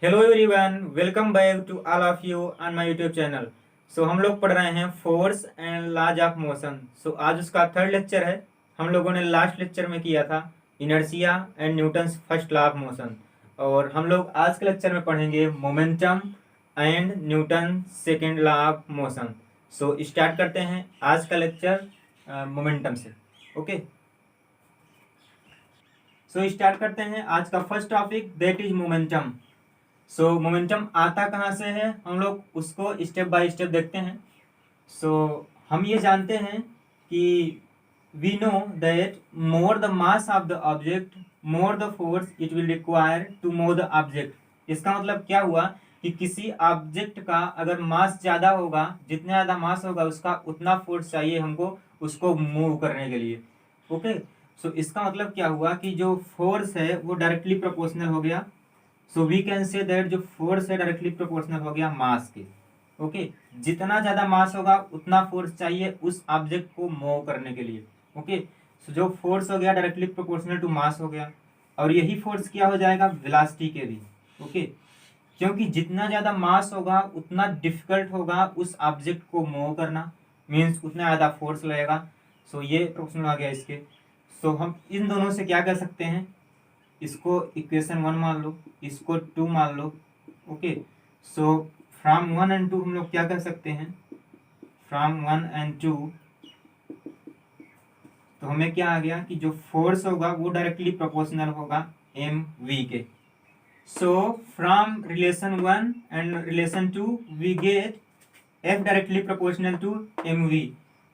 Hello everyone, welcome back to all of you on my YouTube channel. So हम लोग पढ़ रहे हैं force and laws of motion. So आज उसका थर्ड लेक्चर है। हम लोगों ने लास्ट लेक्चर में किया था inertia and Newton's first law of motion, और हम लोग आज के लेक्चर में पढ़ेंगे momentum and Newton second law of motion. So start करते हैं आज का लेक्चर मोमेंटम से। ओके, सो स्टार्ट करते हैं आज का first topic, that is momentum. So momentum आता कहाँ से है, हम लोग उसको स्टेप बाय स्टेप देखते हैं। सो हम ये जानते हैं कि we know that more the mass of the object more the force it will require to move the object. इसका मतलब क्या हुआ कि किसी ऑब्जेक्ट का अगर मास ज़्यादा होगा, जितना ज़्यादा मास होगा उसका उतना फोर्स चाहिए हमको उसको मूव करने के लिए। ओके, सो इसका मतलब क्या हुआ कि जो फोर्स है वो डायरेक्टली प्रोपोर्शनल हो गया। So we can say that जो फोर्स है डायरेक्टली प्रोपोर्शनल हो गया मास के। ओके, जितना ज्यादा मास होगा उतना फोर्स चाहिए उस ऑब्जेक्ट को मूव करने के लिए। ओके, सो जो फोर्स हो गया डायरेक्टली प्रोपोर्शनल टू मास हो गया, और यही फोर्स क्या हो जाएगा वेलोसिटी के भी। ओके, क्योंकि जितना ज्यादा मास होगा उतना डिफिकल्ट होगा उस ऑब्जेक्ट को मूव करना, मीन्स उतना ज्यादा फोर्स लगेगा। सो ये प्रोपोर्शनल आ गया इसके। सो हम इन दोनों से क्या कर सकते हैं, इसको इक्वेशन 1 मान लो, इसको 2 मान लो। ओके, सो फ्रॉम 1 एंड 2 हम लोग क्या कर सकते हैं, फ्रॉम 1 एंड 2 तो हमें क्या आ गया कि जो फोर्स होगा वो डायरेक्टली प्रोपोर्शनल होगा एम वी के। So from relation 1 and relation 2 we get F directly proportional to M V.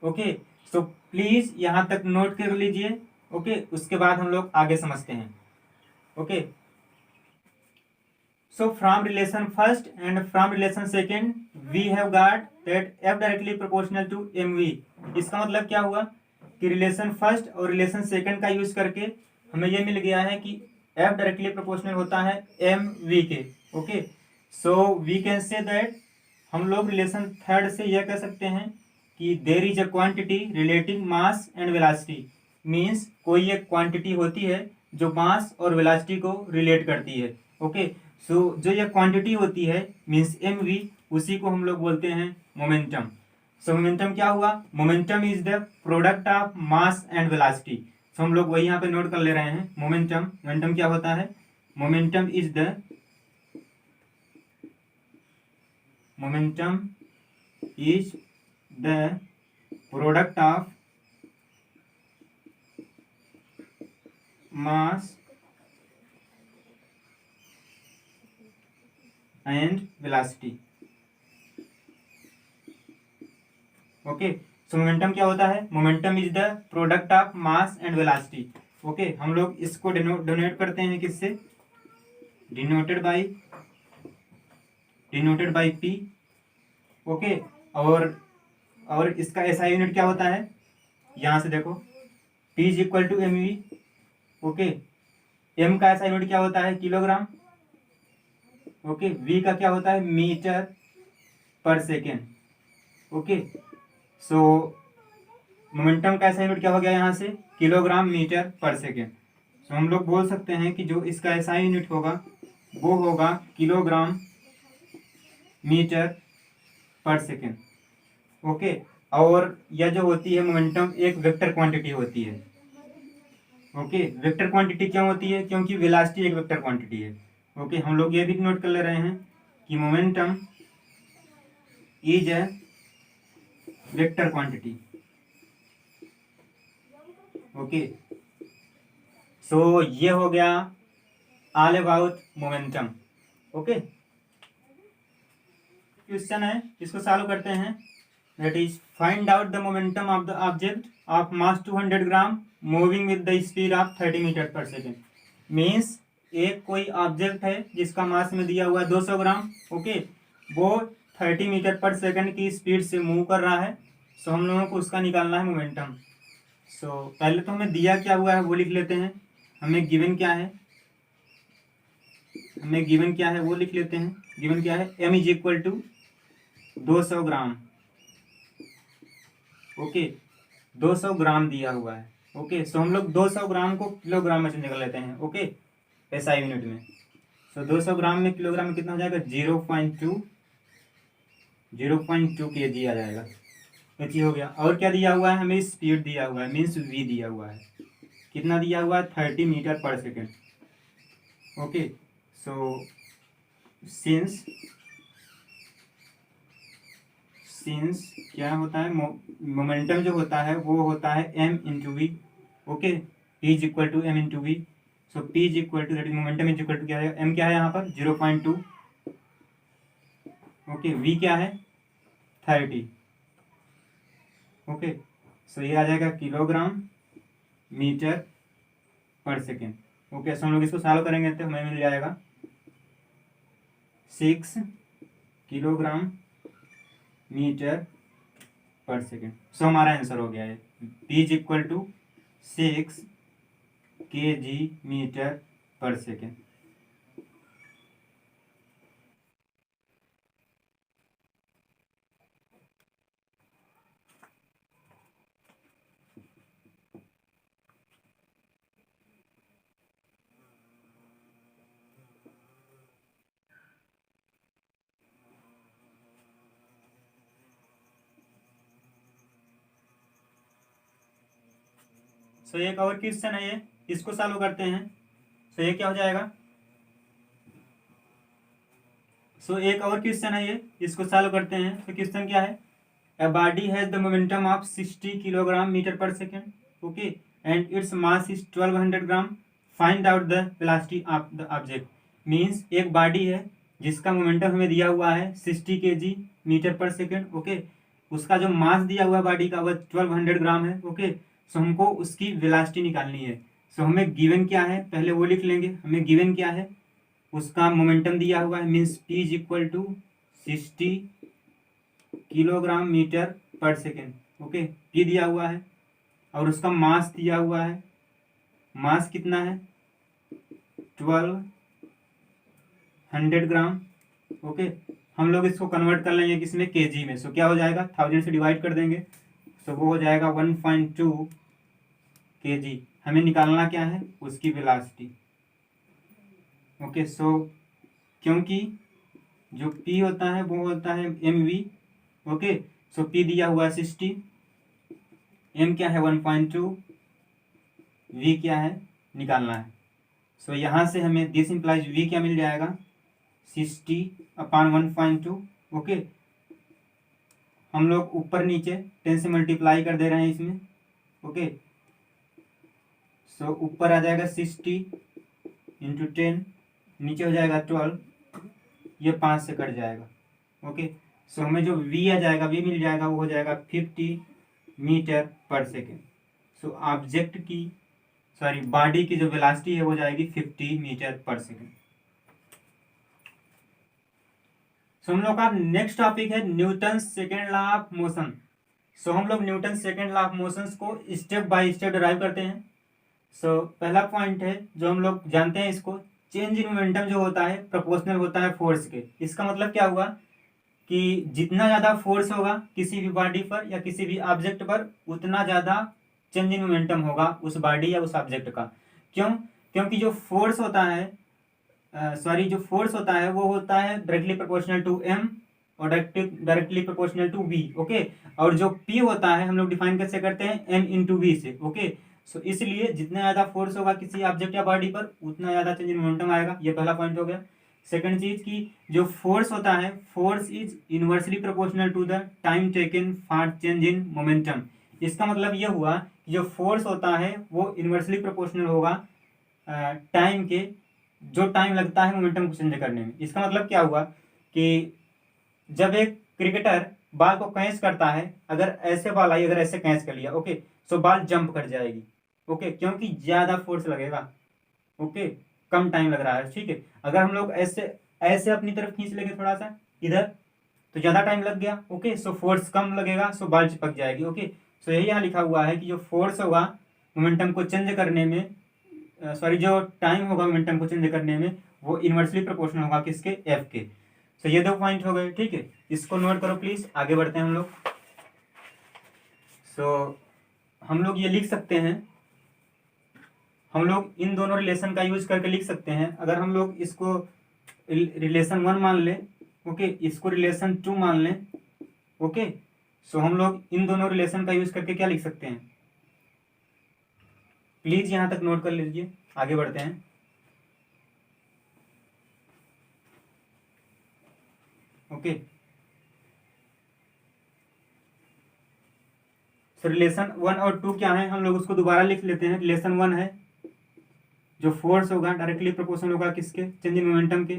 Okay, so please यहाँ तक नोट कर लीजिए। ओके, उसके बाद हम लोग आगे समझते हैं। Okay, so from relation first and from relation second we have got that f directly proportional to mv। इसका मतलब क्या हुआ कि रिलेशन फर्स्ट और रिलेशन सेकंड का यूज करके हमें ये मिल गया है कि f डायरेक्टली प्रोपोर्शनल होता है mv के। Okay, so we can say that हम लोग रिलेशन थर्ड से यह कह सकते हैं कि there is a quantity relating mass and velocity. Means कोई एक क्वांटिटी होती है जो मास और वेलोसिटी को रिलेट करती है। ओके, सो जो ये क्वांटिटी होती है मीन्स एम वी, उसी को हम लोग बोलते हैं मोमेंटम। सो मोमेंटम क्या हुआ, momentum is the product of mass and velocity. So हम लोग वही यहाँ पे नोट कर ले रहे हैं। मोमेंटम मोमेंटम क्या होता है, momentum is the momentum is the product of mass and velocity. Okay, so momentum क्या होता है, momentum is the product of mass and velocity. Okay, हम लोग इसको डिनोट करते हैं किससे, डिनोटेड बाय पी। ओके, और इसका ऐसा यूनिट क्या होता है, यहां से देखो P is equal to M V. Okay, M का ऐसा यूनिट क्या होता है, किलोग्राम। ओके, वी का क्या होता है, मीटर पर सेकेंड। ओके, सो मोमेंटम का ऐसा यूनिट क्या हो गया यहाँ से, किलोग्राम मीटर पर सेकेंड। सो हम लोग बोल सकते हैं कि जो इसका ऐसा यूनिट होगा वो होगा kilogram metre per second. Okay, और यह जो होती है मोमेंटम एक वेक्टर क्वांटिटी होती है। ओके, वेक्टर क्वांटिटी क्यों होती है, क्योंकि वेलोसिटी एक वेक्टर क्वांटिटी है। ओके, हम लोग ये भी नोट कर ले रहे हैं कि momentum is a vector quantity. Okay, so ये हो गया all about momentum. Okay, question है, इसको सॉल्व करते हैं। That is find out the momentum of the object of mass 200 gram moving with the speed of 30 metre per second. Means एक कोई object है जिसका मास में दिया हुआ है 200 ग्राम। ओके, वो 30 मीटर पर सेकेंड की स्पीड से मूव कर रहा है। सो हम लोगों को उसका निकालना है मोमेंटम। सो पहले तो हमें दिया क्या हुआ है वो लिख लेते हैं। हमें गिवन क्या है, वो लिख लेते हैं। गिवन क्या है, m is equal to 200 gram. Okay, 200 gram दिया हुआ है। ओके, सो हम लोग 200 ग्राम को किलोग्राम में चेंज कर लेते हैं। ओके, ऐसा यूनिट में। सो 200 ग्राम में किलोग्राम में कितना हो जाएगा, 0.2 kg आ जाएगा। ये हो गया। और क्या दिया हुआ है हमें, स्पीड दिया हुआ है, मीन्स v दिया हुआ है। कितना दिया हुआ है, 30 metre per second. Okay, so since क्या होता है, मोमेंटम जो होता है वो होता है m into V. Okay, p is equal to m into V. So p is equal to, that is momentum is equal to क्या है, m क्या है यहाँ पर 0.2। ओके, v क्या है 30। ओके, सो ये आ जाएगा kilogram metre per second. Okay, so हम लोग इसको सॉल्व करेंगे तो हमें मिल जाएगा 6 kilogram metre per second. So हमारा आंसर हो गया है p is equal to 6 kg metre per second. So एक और क्वेश्चन है ये, इसको सॉल्व करते हैं। सो ये क्या हो जाएगा, सो एक और क्वेश्चन है ये, इसको सॉल्व करते हैं। तो क्वेश्चन क्या है, a body has the momentum of 60 kilogram meter per second, okay, and its mass is 1200 gram, find out the velocity of the object। Means एक बॉडी है जिसका मोमेंटम हमें दिया हुआ है 60 kg metre per second. Okay, उसका जो मास दिया हुआ है बॉडी का वह 1200 ग्राम है। ओके, सो हमको उसकी वेलोसिटी निकालनी है। सो हमें गिवन क्या है, पहले वो लिख लेंगे। हमें गिवन क्या है, उसका मोमेंटम दिया हुआ है, means p is equal to 60 kilogram metre per second. Okay, p दिया हुआ है और उसका मास दिया हुआ है। मास कितना है 1200 ग्राम। ओके, हम लोग इसको कन्वर्ट कर लेंगे किसमें, केजी में। सो क्या हो जाएगा, 1000 से डिवाइड कर देंगे, सो वो हो जाएगा 1.2 kg। हमें निकालना क्या है, उसकी वेलोसिटी। ओके, सो क्योंकि जो p होता है वो होता है mv। ओके, सो p दिया हुआ है 60, m क्या है 1.2, v क्या है निकालना है। सो यहाँ से हमें दिस इंप्लाइज v क्या मिल जाएगा, 60/1.2। ओके, हम लोग ऊपर नीचे 10 से मल्टीप्लाई कर दे रहे हैं इसमें। ओके, सो ऊपर आ जाएगा 60 इंटू 10, नीचे हो जाएगा 12, ये 5 से कट जाएगा। ओके, सो हमें जो v आ जाएगा, v मिल जाएगा, वो हो जाएगा 50 metre per second. So object की बॉडी की जो वेलोसिटी है वो जाएगी 50 मीटर पर सेकेंड। सो हम लोग का नेक्स्ट टॉपिक है Newton second law of motion. So हम लोग Newton second law of motion को स्टेप बाय स्टेप डिराइव करते हैं। सो पहला पॉइंट है जो हम लोग जानते हैं, इसको चेंज इन मोमेंटम जो होता है प्रोपोर्शनल होता है फोर्स के। इसका मतलब क्या हुआ कि जितना ज़्यादा फोर्स होगा किसी भी बॉडी पर या किसी भी ऑब्जेक्ट पर, उतना ज़्यादा चेंज इन मोमेंटम होगा उस बॉडी या उस ऑब्जेक्ट का। क्यों, क्योंकि जो फोर्स होता है जो फोर्स होता है वो होता है डायरेक्टली प्रोपोर्शनल टू m और directly proportional to v। Okay, और जो p होता है हम लोग डिफाइन कैसे करते हैं, m इंटू वी से। ओके, सो इसलिए जितना ज़्यादा फोर्स होगा किसी ऑब्जेक्ट या बॉडी पर, उतना ज़्यादा चेंज इन मोमेंटम आएगा। ये पहला पॉइंट हो गया। सेकंड चीज की जो फोर्स होता है, force is inversely proportional to the time taken for change in momentum. इसका मतलब ये हुआ कि जो फोर्स होता है वो इनवर्सली प्रोपोर्शनल होगा टाइम के, जो टाइम लगता है मोमेंटम को चेंज करने में। इसका मतलब क्या हुआ कि जब एक क्रिकेटर बॉल को कैच करता है, अगर ऐसे बॉल आई, अगर ऐसे कैच कर लिया, ओके, सो बॉल जंप कर जाएगी। ओके, क्योंकि ज्यादा फोर्स लगेगा। ओके, कम टाइम लग रहा है। ठीक है, अगर हम लोग ऐसे ऐसे अपनी तरफ खींच लेंगे थोड़ा सा इधर, तो ज्यादा टाइम लग गया। ओके, सो फोर्स कम लगेगा, सो बॉल चिपक जाएगी। ओके, सो यही यहाँ लिखा हुआ है कि जो फोर्स होगा मोमेंटम को चेंज करने में, जो टाइम होगा मोमेंटम को चेंज करने में, वो इनवर्सली प्रोपोर्शनल होगा किसके, एफ के। सो ये 2 पॉइंट हो गए। ठीक है, इसको नोट करो प्लीज, आगे बढ़ते हैं हम लोग। सो हम लोग ये लिख सकते हैं, हम लोग इन दोनों रिलेशन का यूज करके लिख सकते हैं। अगर हम लोग इसको रिलेशन 1 मान लें, ओके, इसको रिलेशन 2 मान लें, ओके। सो हम लोग इन दोनों रिलेशन का यूज करके क्या लिख सकते हैं, प्लीज यहां तक नोट कर लीजिए, आगे बढ़ते हैं। ओके, सो रिलेशन 1 और 2 क्या है, हम लोग उसको दोबारा लिख लेते हैं। रिलेशन 1 है जो फोर्स होगा डायरेक्टली प्रोपोर्शनल होगा किसके, चेंज इन मोमेंटम के,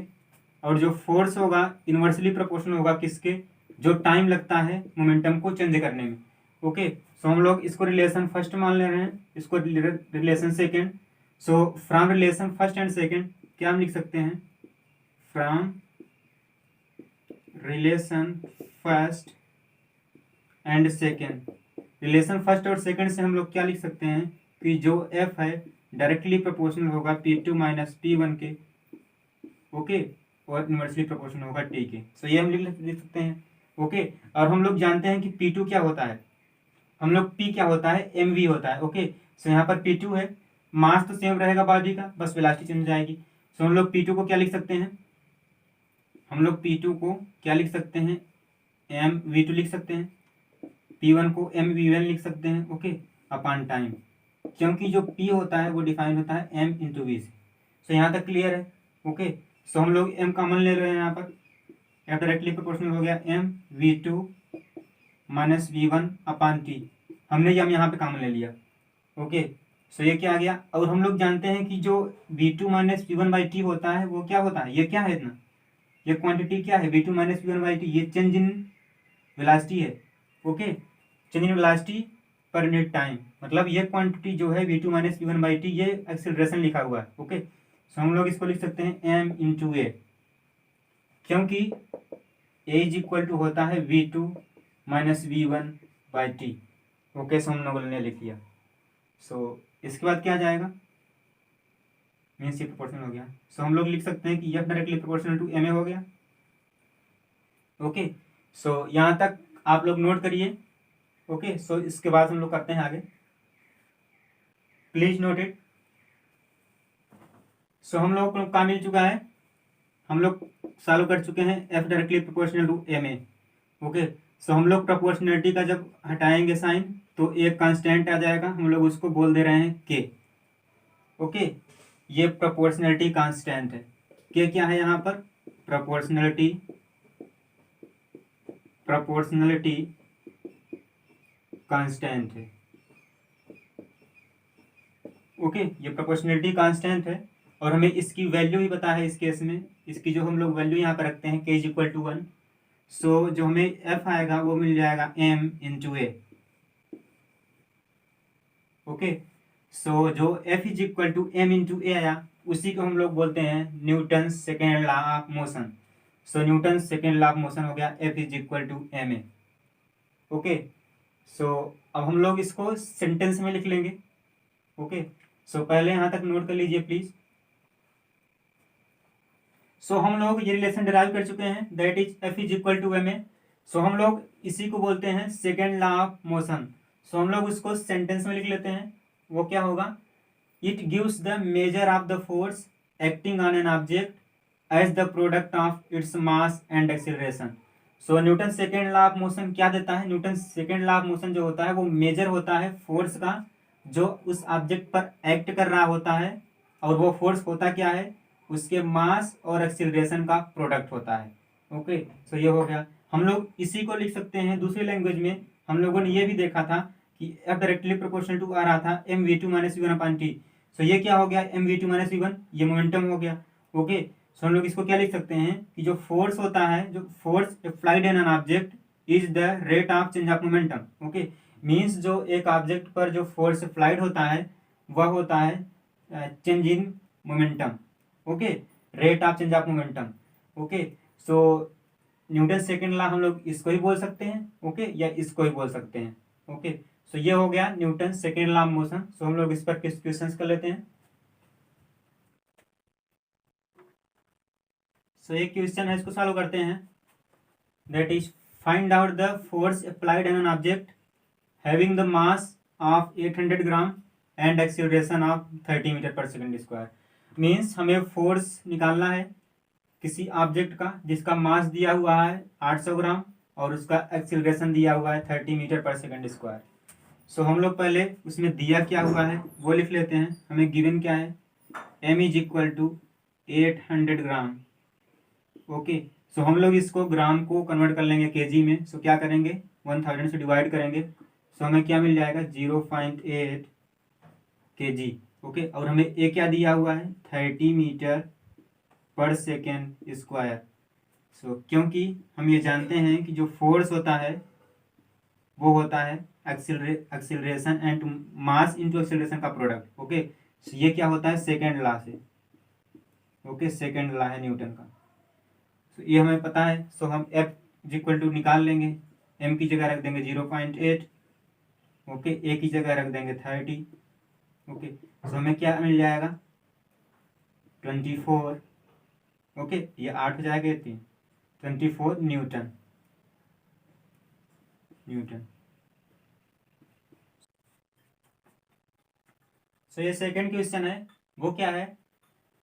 और जो फोर्स होगा इनवर्सली प्रोपोर्शनल होगा किसके, जो टाइम लगता है मोमेंटम को चेंज करने में। ओके, सो हम लोग इसको रिलेशन फर्स्ट मान ले रहे हैं, इसको relation second. So from relation first and second क्या हम लिख सकते हैं, from relation first and second, relation first और सेकेंड से हम लोग क्या लिख सकते हैं कि जो एफ है डायरेक्टली प्रोपोर्शनल होगा P2 माइनस P1 के, ओके, और इनवर्सली प्रोपोर्शनल होगा T के। सो ये हम लिख सकते हैं, ओके। और हम लोग जानते हैं कि P2 क्या होता है, हम लोग P क्या होता है, mv होता है, ओके। सो यहाँ पर P2 है, मास तो सेम रहेगा बॉडी का, बस वेलोसिटी चेंज हो जाएगी। सो हम लोग P2 को क्या लिख सकते हैं, हम लोग P2 को क्या लिख सकते हैं, mv2 लिख सकते हैं, P1 को mv1 लिख सकते हैं, ओके, अपॉन टाइम, क्योंकि जो P होता है वो डिफाइन होता है m इंटू वी से। सो यहाँ तक क्लियर है, ओके। सो हम लोग m कॉमन ले रहे हैं यहाँ पर, f डायरेक्टली प्रोपोर्शनल हो गया m v2 minus v1 upon t, हमने ये हम यहाँ पे कॉमन ले लिया, ओके। सो ये क्या आ गया, और हम लोग जानते हैं कि जो v2 minus v1 by T होता है वो क्या होता है, ये क्या है इतना, ये क्वांटिटी क्या है, v2 minus v1 by T, ये चेंज इन वेलोसिटी है, okay, change in velocity per unit time, मतलब ये क्वांटिटी जो है v2 minus v1 by T, ये एक्सेलरेशन लिखा हुआ है, ओके। सो हम लोग इसको लिख सकते हैं m इंटू ए, क्योंकि a इज इक्वल टू होता है v2 minus v1 by T, okay. So हम लोगों ने लिख लिया। सो इसके बाद क्या आ जाएगा, मीन्स ये प्रोपोर्शनल हो गया। सो हम लोग लिख सकते हैं कि f directly proportional to ma हो गया, ओके। सो यहाँ तक आप लोग नोट करिए, ओके। सो इसके बाद हम लोग करते हैं आगे, प्लीज नोट इट। सो हम लोग को काम मिल चुका है, हम लोग सॉल्व कर चुके हैं f directly proportional to ma, okay. So हम लोग प्रोपोर्शनलिटी का जब हटाएंगे साइन तो एक कांस्टेंट आ जाएगा, हम लोग उसको बोल दे रहे हैं k, ओके। ये प्रोपोर्शनलिटी कांस्टेंट है, k क्या है यहाँ पर, प्रोपोर्शनलिटी कांस्टेंट है, ओके। ये प्रोपोर्शनलिटी कांस्टेंट है और हमें इसकी वैल्यू ही पता है इस केस में, इसकी जो हम लोग वैल्यू यहाँ पर रखते हैं k is equal to 1। So जो हमें f आएगा वो मिल जाएगा m into a, okay. So जो f is equal to m into a आया, उसी को हम लोग बोलते हैं Newton second law of motion. So Newton second law of motion हो गया f is equal to ma, okay. So अब हम लोग इसको सेंटेंस में लिख लेंगे, ओके। सो पहले यहाँ तक नोट कर लीजिए प्लीज। सो हम लोग ये रिलेशन डिराइव कर चुके हैं, that is f is equal to ma। So हम लोग इसी को बोलते हैं second law of motion. So हम लोग उसको सेंटेंस में लिख लेते हैं, वो क्या होगा, it gives the measure of the force acting on an object as the product of its mass and acceleration. So Newton second law of motion क्या देता है, Newton second law of motion जो होता है वो मेजर होता है force का जो उस ऑब्जेक्ट पर एक्ट कर रहा होता है, और वो फोर्स होता क्या है, उसके मास और एक्सीलरेशन का प्रोडक्ट होता है, ओके। सो ये हो गया। हम लोग इसी को लिख सकते हैं दूसरी लैंग्वेज में, हम लोगों ने ये भी देखा था कि f डायरेक्टली प्रोपोर्शनल टू आ रहा था mv2 माइनस वी1 अपॉन टी। सो ये क्या हो गया, mv2 माइनस वी1, ये मोमेंटम हो गया, ओके। सो हम लोग इसको क्या लिख सकते हैं कि जो फोर्स होता है, जो force applied in an object is the rate of change of momentum, okay. Means जो एक ऑब्जेक्ट पर जो फोर्स अप्लाइड होता है वह होता है change in momentum, okay, rate of change of momentum, okay. So Newton second law हम लोग इसको ही बोल सकते हैं, ओके, या इसको ही बोल सकते हैं, ओके। सो ये हो गया Newton second law of motion. So हम लोग इस पर कुछ क्वेश्चंस कर लेते हैं। सो एक क्वेश्चन है, इसको सॉल्व करते हैं, that is find out the force applied on an object having the mass of 800 gram and acceleration of 30 metre per second square. Means हमें फोर्स निकालना है, किसी ऑब्जेक्ट का जिसका मास दिया हुआ है 800 ग्राम और उसका एक्सीलरेशन दिया हुआ है 30 मीटर पर सेकंड स्क्वायर। सो हम लोग पहले उसमें दिया क्या हुआ है वो लिख लेते हैं। हमें गिवन क्या है, m is equal to 800 gram. Okay, so हम लोग इसको ग्राम को कन्वर्ट कर लेंगे केजी में। सो क्या करेंगे, 1000 से डिवाइड करेंगे। सो हमें क्या मिल जाएगा, 0.8 kg। ओके, और हमें ए क्या दिया हुआ है, 30 मीटर पर सेकेंड स्क्वायर। सो क्योंकि हम ये जानते हैं कि जो फोर्स होता है वो होता है acceleration and mass into acceleration का प्रोडक्ट। ओके, सो ये क्या होता है, सेकेंड लॉ से। ओके, सेकेंड लॉ है न्यूटन का। सो ये हमें पता है। सो हम एफ इक्वल टू निकाल लेंगे। एम की जगह रख देंगे 0.8। ओके, ए की जगह रख देंगे 30। ओके, सो हमें क्या मिल जाएगा, 24। ओके, ये 8 हो जाएगा, 24 न्यूटन। सो ये सेकंड क्वेश्चन है, वो क्या है,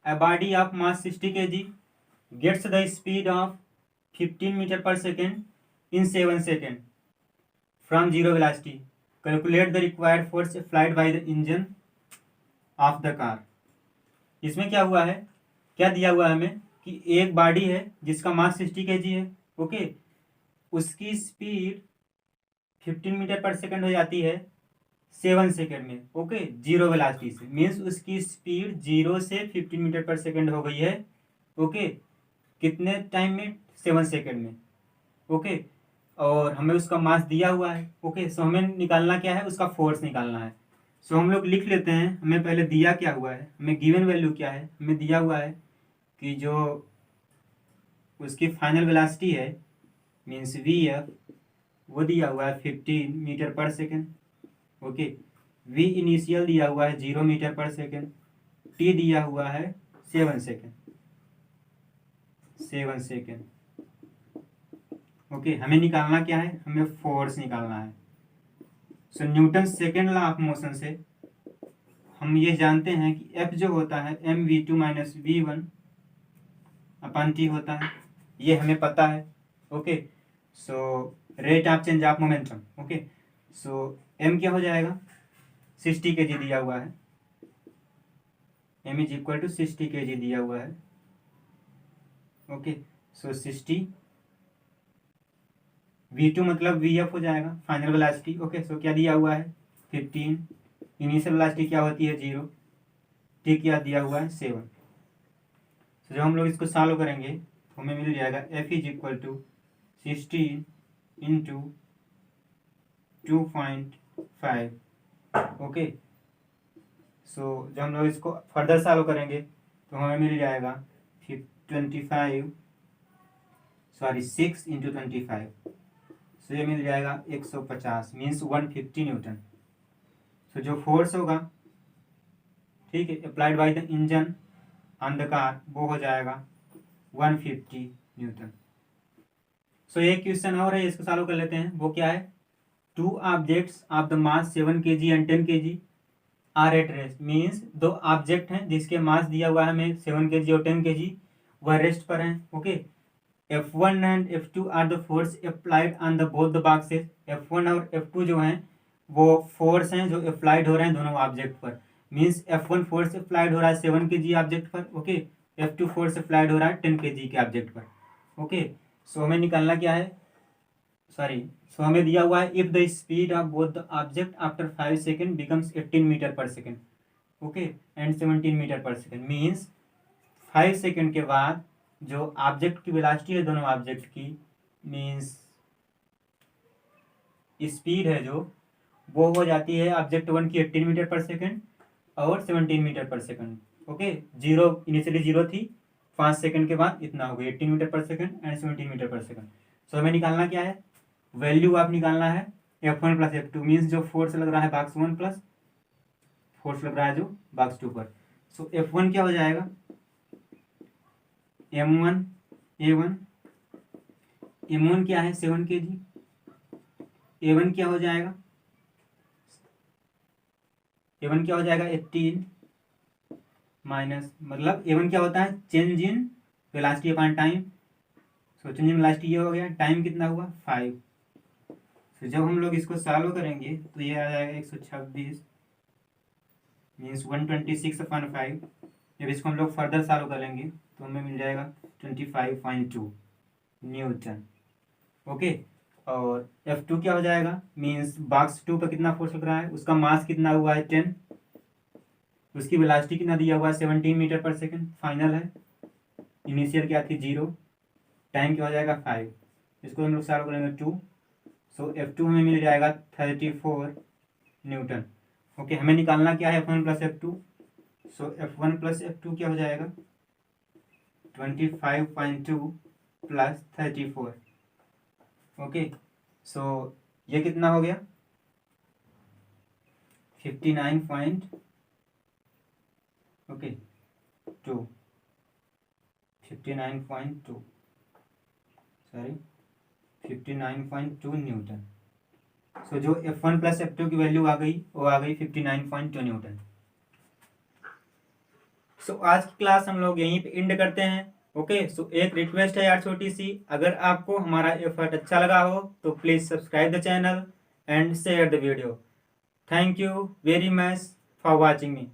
a body of mass 60 kg gets the speed of 15 metre per second in 7 second from zero velocity. Calculate the required force applied by the engine of the car. इसमें क्या हुआ है, क्या दिया हुआ है हमें कि एक बॉडी है जिसका मास 60 kg है। ओके, उसकी स्पीड 15 मीटर पर सेकेंड हो जाती है 7 सेकेंड में। ओके, जीरो वेलोसिटी से, मीन्स उसकी स्पीड 0 से 15 मीटर पर सेकेंड हो गई है। ओके, कितने टाइम में, 7 सेकेंड में। ओके, और हमें उसका मास दिया हुआ है। ओके, सो हमें निकालना क्या है, उसका फोर्स निकालना है। सो हम लोग लिख लेते हैं, हमें पहले दिया क्या हुआ है, हमें गिवन वैल्यू क्या है, हमें दिया हुआ है कि जो उसकी फाइनल वेलोसिटी है मीन्स वी एफ, वो दिया हुआ है 15 metre per second. Okay, v initial दिया हुआ है 0 मीटर पर सेकेंड, टी दिया हुआ है 7 सेकेंड। ओके, हमें निकालना क्या है, हमें फोर्स निकालना है। So Newton second law of motion से हम ये जानते हैं कि एफ जो होता है mv2 माइनस v1 अपन टी होता है, ये हमें पता है। Okay, so rate of change of momentum. Okay, so m क्या हो जाएगा, 60 kg दिया हुआ है, m is equal to 60 kg दिया हुआ है। ओके, सो 60 v2 मतलब vf हो जाएगा फाइनल वेलोसिटी। ओके, सो क्या दिया हुआ है 15, इनिशियल वेलोसिटी क्या होती है 0, टी क्या दिया हुआ है 7। तो जब हम लोग इसको सॉल्व करेंगे तो हमें मिल जाएगा f is equal to 16 into 2.5। Okay, so जब हम लोग इसको फर्दर सॉल्व करेंगे तो हमें मिल जाएगा 6 इंटू 25। सो ये मिल जाएगा 150 मीन्स 150 न्यूटन। सो जो फोर्स होगा, ठीक है, applied by the engine on the car, वो हो जाएगा 150 न्यूटन। सो एक क्वेश्चन और है, इसको सॉल्व कर लेते हैं। वो क्या है, 2 objects of the mass 7 kg and 10 kg are at rest. Means 2 object हैं जिसके मास दिया हुआ है हमें 7 kg और 10 kg, वह रेस्ट पर हैं। Okay, F1 and F2 are the force applied on the both the boxes. F1 और F2 जो हैं वो फोर्स हैं जो अप्लाइड हो रहे हैं दोनों ऑब्जेक्ट पर। मीन्स F1 फोर्स अप्लाइड हो रहा है 7 kg ऑब्जेक्ट पर। ओके, F2 फोर्स अप्लाइड हो रहा है 10 kg के ऑब्जेक्ट पर। ओके, सो हमें निकालना क्या है, सो हमें दिया हुआ है if the speed of both the object after 5 second becomes 18 metre per second. Okay, and 17 metre per second, means 5 second के बाद जो ऑब्जेक्ट की वेलोसिटी है दोनों ऑब्जेक्ट की, मीन्स स्पीड है जो, वो हो जाती है ऑब्जेक्ट 1 की 18 मीटर पर सेकेंड और 17 metre per second. Okay, zero initially 0 थी, 5 सेकेंड के बाद इतना हो गया 18 metre per second and 17 metre per second. सो हमें निकालना क्या है, वैल्यू आप निकालना है F1 प्लस F2, मीन्स जो फोर्स लग रहा है बॉक्स 1 प्लस फोर्स लग रहा है जो बॉक्स 2 पर। सो F1 क्या हो जाएगा, M1 A1, M1 क्या है 7 kg, A1 क्या हो जाएगा, A1 क्या हो जाएगा 18 माइनस, मतलब A1 क्या होता है, change in velocity upon time, so change in velocity ये हो गया, टाइम कितना हुआ 5। तो जब हम लोग इसको सॉल्व करेंगे तो ये आ जाएगा 126 मीन्स 126/5। जब इसको हम लोग फर्दर सॉल्व करेंगे तो हमें मिल जाएगा 25.2 न्यूटन। ओके, और F2 क्या हो जाएगा, मीन्स बॉक्स 2 पर कितना फोर्स लग रहा है, उसका मास कितना हुआ है 10, उसकी वेलोसिटी कितना दिया हुआ है 17 मीटर पर सेकेंड, फाइनल है, इनिशियल क्या थी 0, टाइम क्या हो जाएगा 5, इसको हम लोग सॉल्व करेंगे 2, सो F2 हमें मिल जाएगा 34 न्यूटन। ओके, हमें निकालना क्या है F1 प्लस F2, सो F1 प्लस F2 क्या हो जाएगा 25.2 प्लस 34। ओके, सो ये कितना हो गया 59. Okay 2 59.2 sorry 59.2 Newton. सो जो F1 प्लस F2 की वैल्यू आ गई वो आ गई 59.2 न्यूटन। सो आज की क्लास हम लोग यहीं पे एंड करते हैं। ओके, सो एक रिक्वेस्ट है यार छोटी सी, अगर आपको हमारा एफर्ट अच्छा लगा हो तो please subscribe the channel and share the video. Thank you very much for watching me.